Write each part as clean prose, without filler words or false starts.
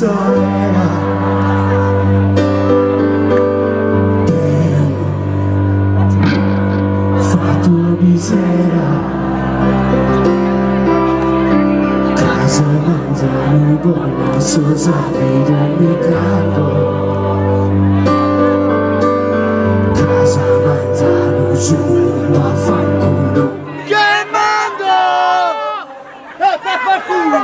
era fa tua misera casa mangiano buona sosa vita mi capo casa mangiano giù ma fanculo che mando per qualcuno.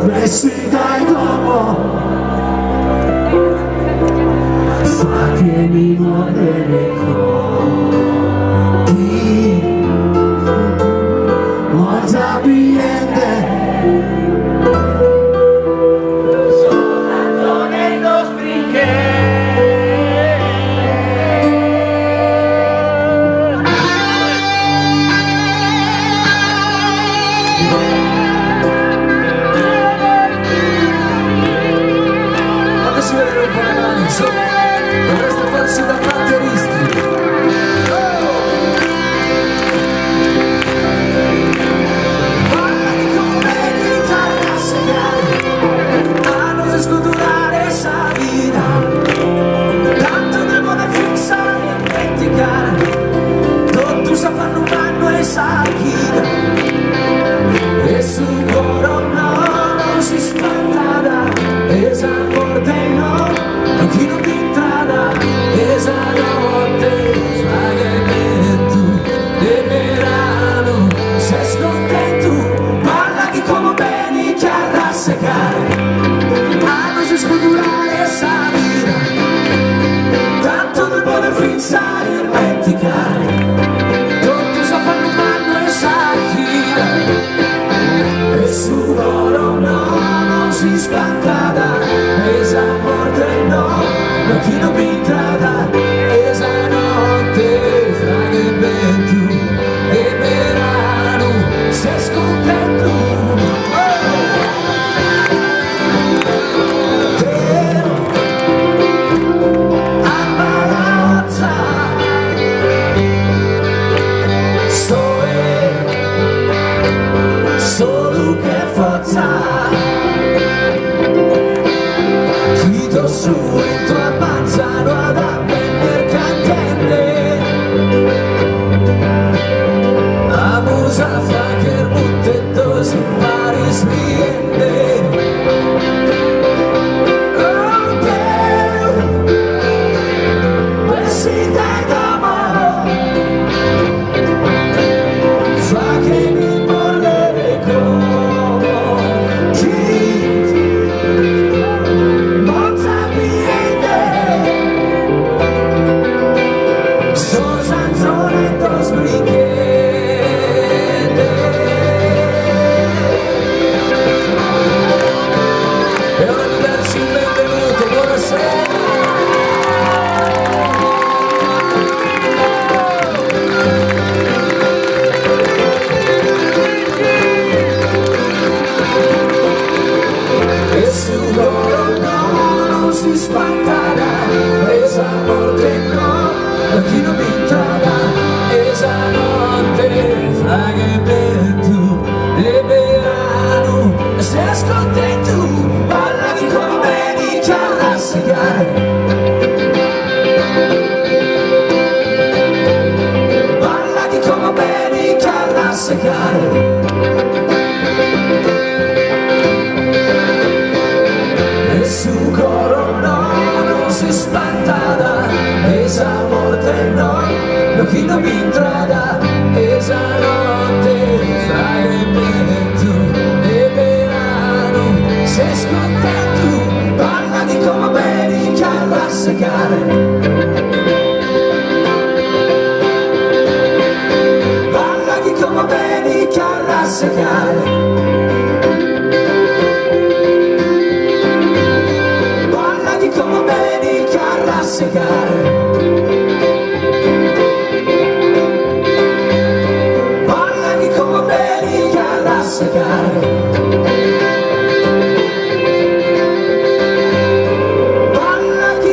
Messi dai dopo fa che mi muore chi morta niente Soltanto nello springhe si vede un po' le mani, insomma, dovreste farsi da batteristi. Guardati come mi fai a segnare, a non scoturare esa vita, tanto devo da fissare e dimenticare, tutto sa fanno un anno e sa chi, e su coro no, non si spanta da esa morte. Chi non ti entrada esa notte fragmento de verano sei scontento parla che come bene che a rassecare a non si scudurare esa vita tanto non può fissare e dimenticare tutto sa fanno mano e sa gira e su loro no non si spanta da esa morte no, chi non mi intrada, esa notte, fra che vento e verano, sei scontento. Ammarazza, solo che forza. Su e tu ammazzano ad appendere cantelle a musa fa che il muttendo si pari sriende oh Dio messi dai d'amore fa che mi morrere come chi si spantarà, esa morte no, chi non mi intrada, esa notte, fra che vento e verano, sei scontento, balla di come vedi che a rassegare, balla di come vedi che a rassegare. Su coro no, non si spantata, esa morte no, chi non mi intrada, esa notte, fra il vento e verano, sei scontento, parla di come vedi che a rassecare, parla di come vedi che a rassecare. Come vedi che a rassecare parla di come vedi che a rassecare parla di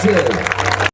Grazie.